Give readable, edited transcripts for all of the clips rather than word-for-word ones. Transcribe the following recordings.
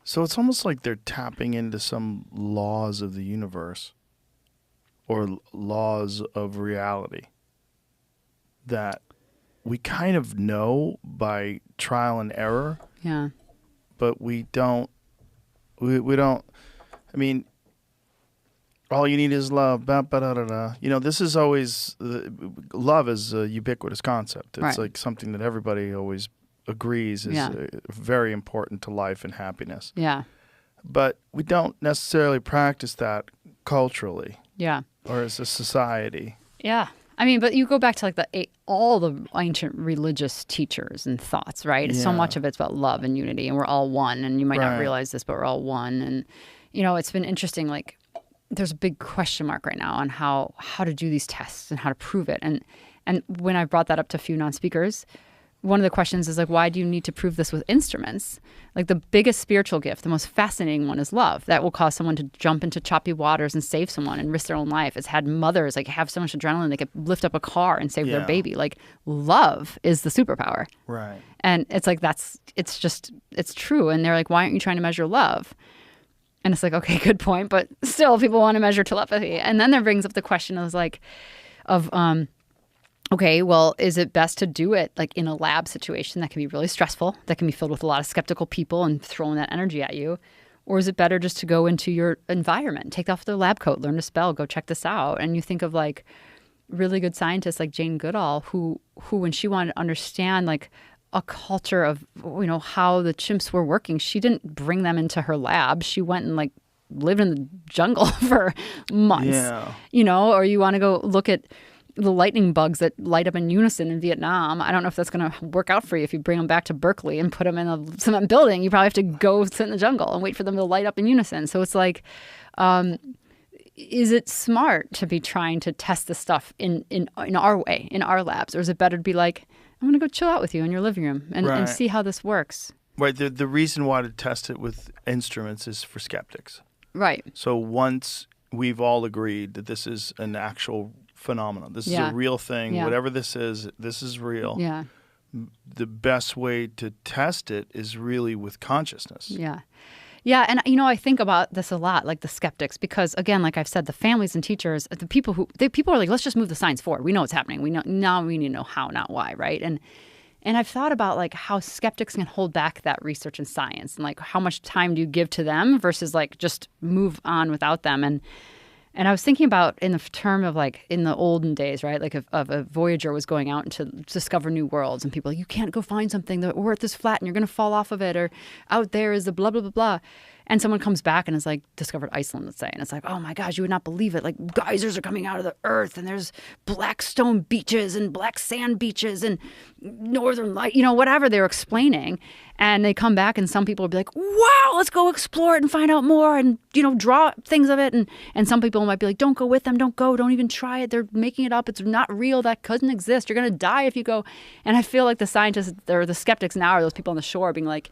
So it's almost like they're tapping into some laws of the universe or laws of reality that we kind of know by trial and error. Yeah. But we don't, I mean, all you need is love. This is always, love is a ubiquitous concept. It's like something that everybody always agrees is very important to life and happiness. Yeah. But we don't necessarily practice that culturally. Yeah. Or as a society. Yeah. I mean, but you go back to like all the ancient religious teachers and thoughts, right? Yeah. So much of it's about love and unity, and we're all one. And you might not realize this, but we're all one. And, it's been interesting. Like, there's a big question mark right now on how to do these tests and how to prove it. And when I brought that up to a few non-speakers, one of the questions is like, why do you need to prove this with instruments? Like the biggest spiritual gift, the most fascinating one is love. That will cause someone to jump into choppy waters and save someone and risk their own life. It's had mothers like have so much adrenaline they could lift up a car and save their baby. Like love is the superpower. Right. And it's like it's true. And they're like, why aren't you trying to measure love? And it's like, okay, good point. But still people want to measure telepathy. And then there brings up the question okay, well, is it best to do it like in a lab situation that can be really stressful, that can be filled with a lot of skeptical people and throwing that energy at you? Or is it better just to go into your environment, take off the lab coat, learn to spell, go check this out? And you think of like really good scientists like Jane Goodall, who when she wanted to understand like a culture of, how the chimps were working, she didn't bring them into her lab. She went and like lived in the jungle for months, or you want to go look at the lightning bugs that light up in unison in Vietnam. I don't know if that's going to work out for you if you bring them back to Berkeley and put them in a cement building. You probably have to go sit in the jungle and wait for them to light up in unison. So it's like, is it smart to be trying to test this stuff in our way, in our labs? Or is it better to be like, I'm going to go chill out with you in your living room and see how this works? Right. The reason why to test it with instruments is for skeptics. Right. So once we've all agreed that this is an actual phenomenon. This is a real thing. Yeah. Whatever this is real. Yeah. The best way to test it is really with consciousness. Yeah. Yeah. And, I think about this a lot, like the skeptics, because again, like I've said, the families and teachers, the people are like, let's just move the science forward. We know what's happening. We need to know how, not why. Right. And I've thought about like how skeptics can hold back that research and science and like how much time do you give to them versus like just move on without them. And I was thinking about in the term of like in the olden days, right? Like if a Voyager was going out to discover new worlds and people are like, you can't go find something, the Earth is flat and you're going to fall off of it, or out there is the blah, blah, blah, blah. And someone comes back and is like, discovered Iceland, let's say. And it's like, oh my gosh, you would not believe it. Like geysers are coming out of the earth and there's black stone beaches and black sand beaches and northern light, whatever they were explaining. And they come back and some people will be like, wow, let's go explore it and find out more and, draw things of it. And some people might be like, don't go with them. Don't go. Don't even try it. They're making it up. It's not real. That couldn't exist. You're going to die if you go. And I feel like the scientists or the skeptics now are those people on the shore being like,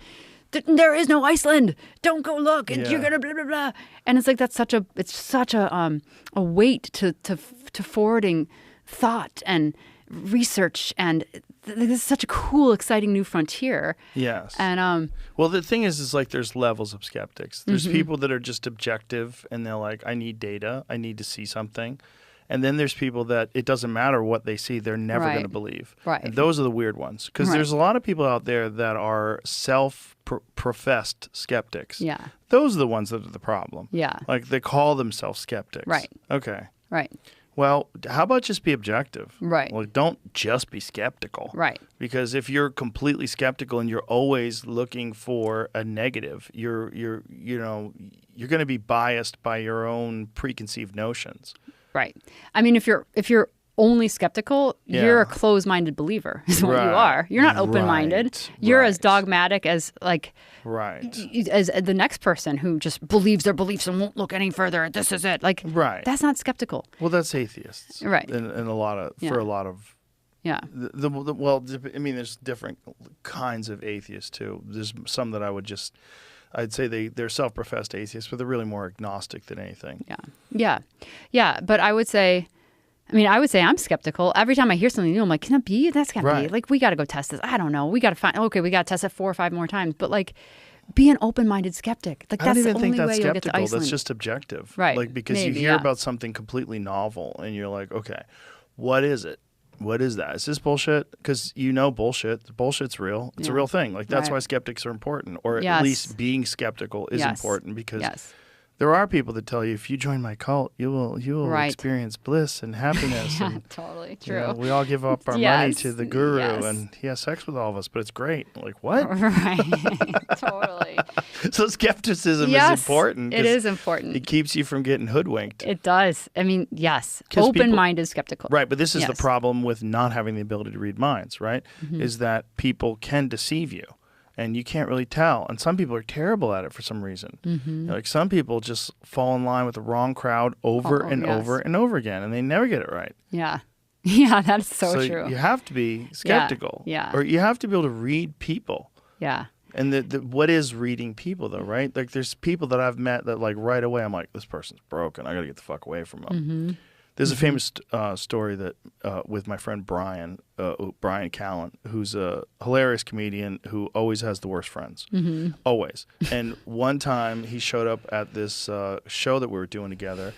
there is no Iceland. Don't go look. And you're gonna blah blah blah. And it's like it's such a weight to forwarding thought and research, and this is such a cool, exciting new frontier. Yes. And well, the thing is like there's levels of skeptics. There's people that are just objective and they're like, I need data. I need to see something. And then there's people that it doesn't matter what they see, they're never going to believe. Right. And those are the weird ones. Because there's a lot of people out there that are professed skeptics. Yeah. Those are the ones that are the problem. Yeah. Like they call themselves skeptics. Right. Okay. Right. Well, how about just be objective? Right. Well, don't just be skeptical. Right. Because if you're completely skeptical and you're always looking for a negative, you're going to be biased by your own preconceived notions. Right. I mean, if you're only skeptical, you're a closed-minded believer is what you are. You're not open-minded. Right. You're as dogmatic as like as the next person who just believes their beliefs and won't look any further. This is it. Like that's not skeptical. Well, that's atheists. Right. And a lot of for a lot of there's different kinds of atheists too. There's some that I'd say they're self-professed atheists, but they're really more agnostic than anything. Yeah. But I would say I'm skeptical. Every time I hear something new, I'm like, can it be? That's got to be. Like, we got to go test this. I don't know. We got to we got to test it 4 or 5 more times. But like, Be an open-minded skeptic. Like I don't that's the even think only that's way you'll get to skeptical. Iceland. That's just objective. Right. Like, because Maybe, you hear yeah. about something completely novel and you're like, okay, what is it? What is that? Is this bullshit? Because you know bullshit. The bullshit's real. It's a Yeah. real thing. Like, that's Right. why skeptics are important. Or at Yes. least being skeptical is Yes. important because Yes. there are people that tell you, if you join my cult, you will Right. experience bliss and happiness. Yeah, And totally you true. know, we all give up our money Yes. to the guru Yes. and he has sex with all of us, but it's great. Like, what? Right. Totally. So skepticism Yes, is important. it 'cause is important. It keeps you from getting hoodwinked. It does. I mean, yes. 'Cause people- Open-minded skeptical. Right, but this is the Yes. problem with not having the ability to read minds, right? Mm-hmm. Is that people can deceive you and you can't really tell. And some people are terrible at it for some reason. Mm-hmm. Like some people just fall in line with the wrong crowd over and yes. over and over again and they never get it right. Yeah. Yeah, that's so true. You have to be skeptical. Yeah. Or you have to be able to read people. Yeah. And what is reading people though, right? Like there's people that I've met that like right away I'm like, this person's broken. I got to get the fuck away from them. Mm-hmm. There's a famous story that with my friend Brian Callen, who's a hilarious comedian who always has the worst friends, always. And one time he showed up at this show that we were doing together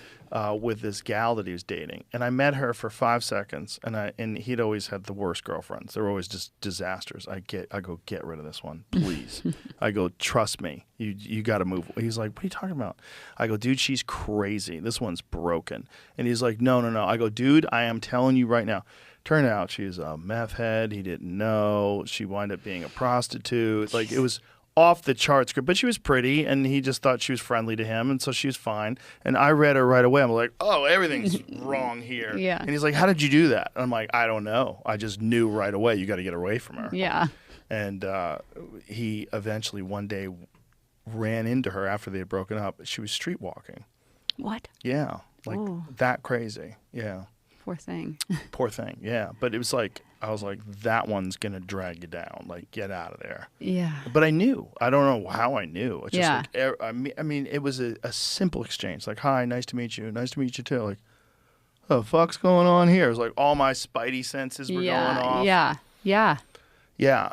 with this gal that he was dating, and I met her for 5 seconds, and he'd always had the worst girlfriends. They were always just disasters. I go, get rid of this one, please. I go, trust me, you got to move. He's like, what are you talking about? I go, dude, she's crazy. This one's broken. And he's like, no. I go, dude, I am telling you right now. Turned out she's a meth head. He didn't know. She wound up being a prostitute. Like it was off the charts, but she was pretty, and he just thought she was friendly to him, and so she was fine. And I read her right away. I'm like, oh, everything's wrong here. Yeah. And he's like, how did you do that? And I'm like, I don't know. I just knew right away. You got to get away from her. Yeah. And he eventually one day ran into her after they had broken up. She was street walking. What? Yeah, like Oh. that crazy. Yeah. Poor thing. Poor thing, yeah. But it was like, I was like, that one's going to drag you down. Like, get out of there. Yeah. But I knew. I don't know how I knew. It's just Yeah. like, I mean, it was a simple exchange. Like, hi, nice to meet you. Nice to meet you, too. Like, what the fuck's going on here? It was like all my spidey senses were going off. Yeah. Yeah. Yeah.